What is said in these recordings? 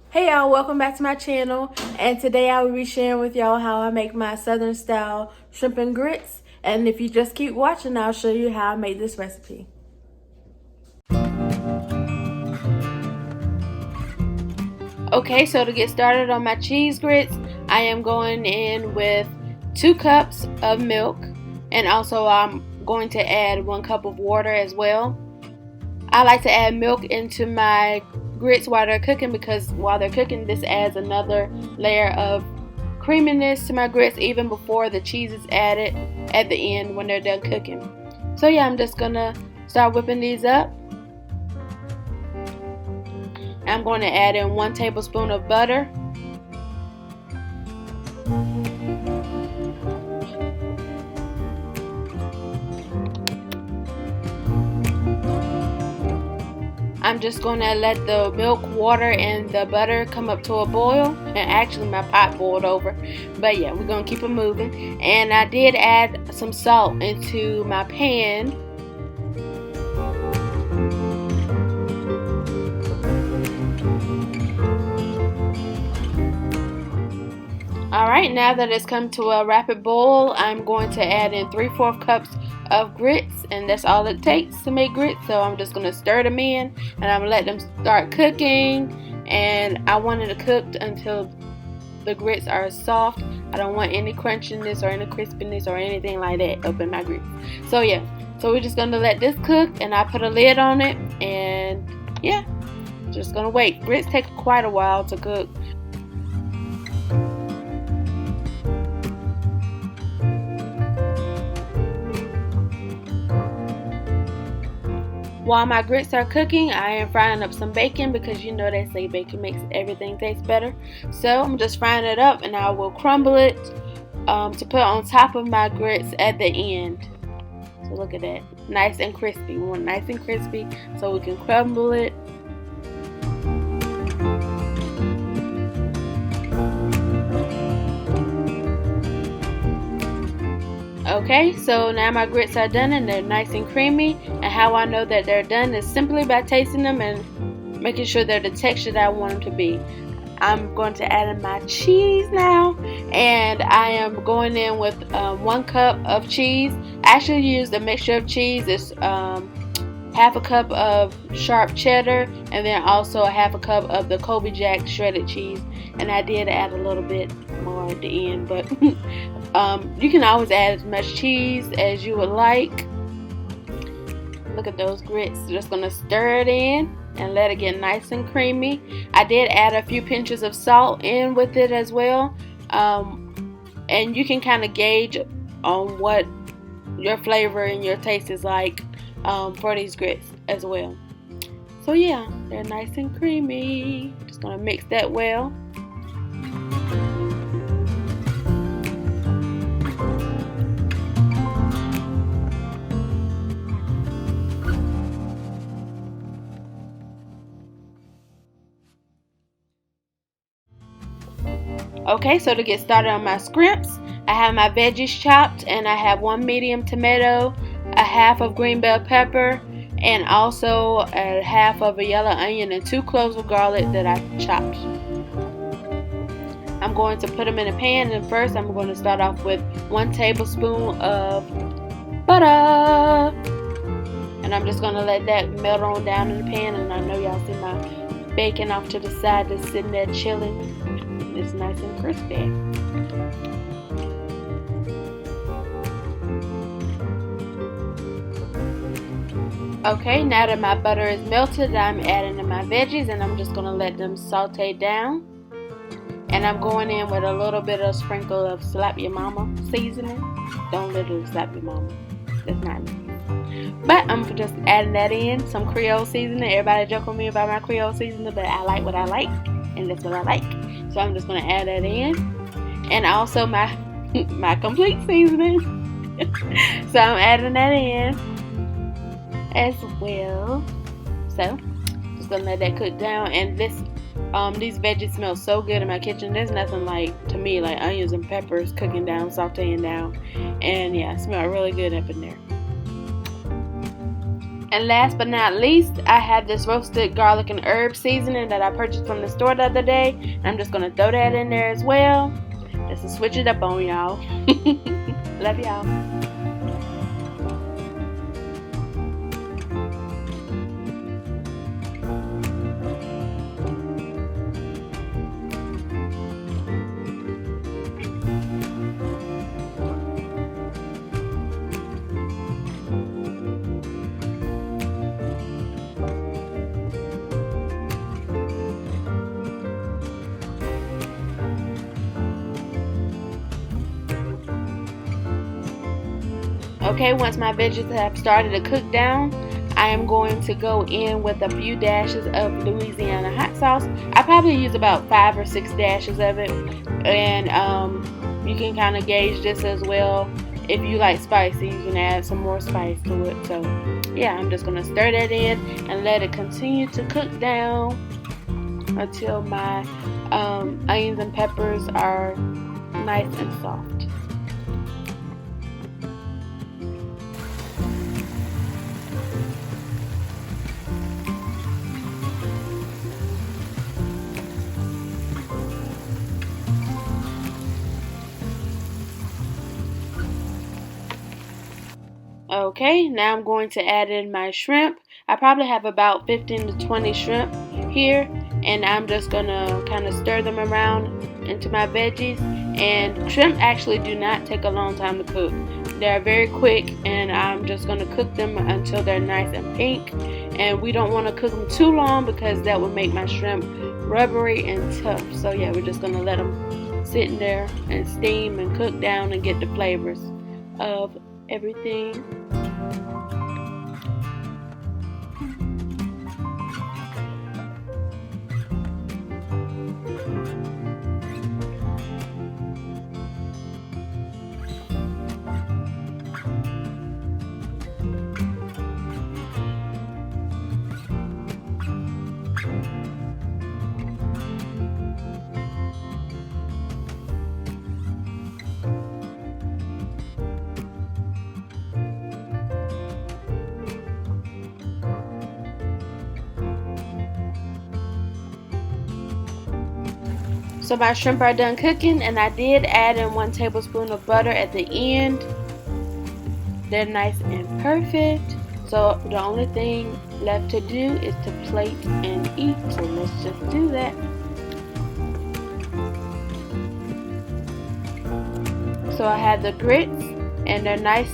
Hey y'all, welcome back to my channel, and today I will be sharing with y'all how I make my southern style shrimp and grits. And if you just keep watching, I'll show you how I make this recipe. Okay, so to get started on my cheese grits, I am going in with 2 cups of milk, and also I'm going to add 1 cup of water as well. I like to add milk into my grits while they're cooking because while they're cooking, this adds another layer of creaminess to my grits even before the cheese is added at the end when they're done cooking. So yeah, I'm just gonna start whipping these up. I'm going to add in 1 tablespoon of butter. I'm just going to let the milk, water, and the butter come up to a boil. And actually my pot boiled over. But yeah, we're going to keep it moving. And I did add some salt into my pan. Alright, now that it's come to a rapid boil, I'm going to add in 3/4 cups of grits, and that's all it takes to make grits. So I'm just going to stir them in, and I'm going to let them start cooking. And I want it cooked until the grits are soft. I don't want any crunchiness or any crispiness or anything like that up in my grits. So yeah, so we're just going to let this cook, and I put a lid on it, and yeah, just going to wait. Grits take quite a while to cook. While my grits are cooking, I am frying up some bacon because you know they say bacon makes everything taste better. So I'm just frying it up, and I will crumble it to put on top of my grits at the end. So look at that, nice and crispy. We want nice and crispy so we can crumble it. Okay, so now my grits are done and they're nice and creamy. And how I know that they're done is simply by tasting them and making sure they're the texture that I want them to be. I'm going to add in my cheese now, and I am going in with 1 cup of cheese. I actually used a mixture of cheese. It's half a cup of sharp cheddar, and then also a half a cup of the Colby Jack shredded cheese. And I did add a little bit more at the end, but you can always add as much cheese as you would like. Look at those grits. Just gonna stir it in and let it get nice and creamy. I did add a few pinches of salt in with it as well, and you can kind of gauge on what your flavor and your taste is like for these grits as well. So yeah, they're nice and creamy. Just gonna mix that well. Okay, so to get started on my scrimps, I have my veggies chopped, and I have 1 medium tomato, a half of green bell pepper, and also a half of a yellow onion and 2 cloves of garlic that I chopped. I'm going to put them in a pan, and first I'm going to start off with 1 tablespoon of butter. And I'm just going to let that melt on down in the pan, and I know y'all see my bacon off to the side that's sitting there chilling. It's nice and crispy. Okay, now that my butter is melted, I'm adding in my veggies, and I'm just going to let them saute down. And I'm going in with a little bit of sprinkle of slap your mama seasoning. Don't literally slap your mama. That's not nice. But I'm just adding that in, some Creole seasoning. Everybody joke with me about my Creole seasoning, but I like what I like, and that's what I like. So I'm just going to add that in. And also my complete seasoning. So I'm adding that in as well. So just going to let that cook down. And these veggies smell so good in my kitchen. There's nothing like, to me, like onions and peppers cooking down, sauteing down. And yeah, it smells really good up in there. And last but not least, I have this roasted garlic and herb seasoning that I purchased from the store the other day. And I'm just going to throw that in there as well, just to switch it up on y'all. Love y'all. Okay, once my veggies have started to cook down, I am going to go in with a few dashes of Louisiana hot sauce. I probably use about 5 or 6 dashes of it, and you can kind of gauge this as well. If you like spicy, you can add some more spice to it. So yeah, I'm just going to stir that in and let it continue to cook down until my onions and peppers are nice and soft. Okay, now I'm going to add in my shrimp. I probably have about 15 to 20 shrimp here, and I'm just going to kind of stir them around into my veggies. And shrimp actually do not take a long time to cook. They're very quick, and I'm just going to cook them until they're nice and pink. And we don't want to cook them too long because that would make my shrimp rubbery and tough. So yeah, we're just going to let them sit in there and steam and cook down and get the flavors of everything. So my shrimp are done cooking, and I did add in 1 tablespoon of butter at the end. They're nice and perfect. So the only thing left to do is to plate and eat. So let's just do that. So I have the grits, and they're nice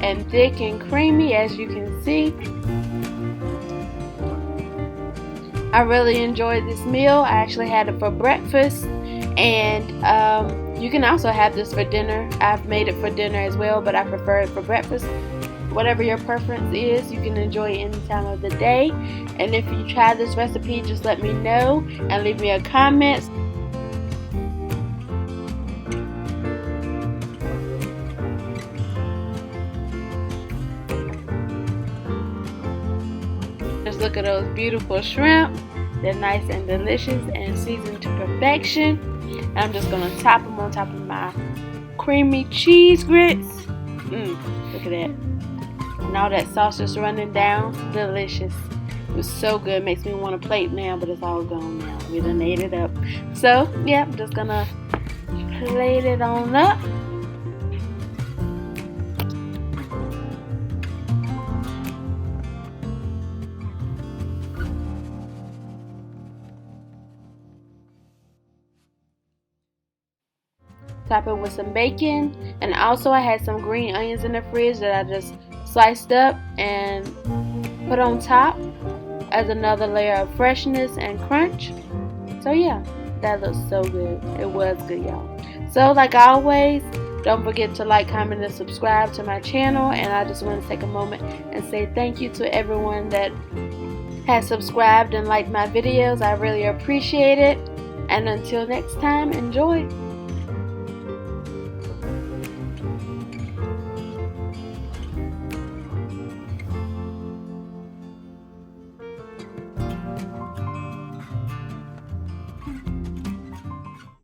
and thick and creamy, as you can see. I really enjoyed this meal. I actually had it for breakfast, and you can also have this for dinner. I've made it for dinner as well, but I prefer it for breakfast. Whatever your preference is, you can enjoy it any time of the day. And if you try this recipe, just let me know and leave me a comment. Just look at those beautiful shrimp. They're nice and delicious and seasoned to perfection. And I'm just going to top them on top of my creamy cheese grits. Look at that. And all that sauce just running down. Delicious. It was so good. Makes me want to plate now, but it's all gone now. We done ate it up. So, yeah, I'm just going to plate it on up. Top it with some bacon, and also I had some green onions in the fridge that I just sliced up and put on top as another layer of freshness and crunch. So yeah, that looks so good. It was good, y'all. So like always, don't forget to like, comment, and subscribe to my channel. And I just want to take a moment and say thank you to everyone that has subscribed and liked my videos. I really appreciate it. And until next time, enjoy.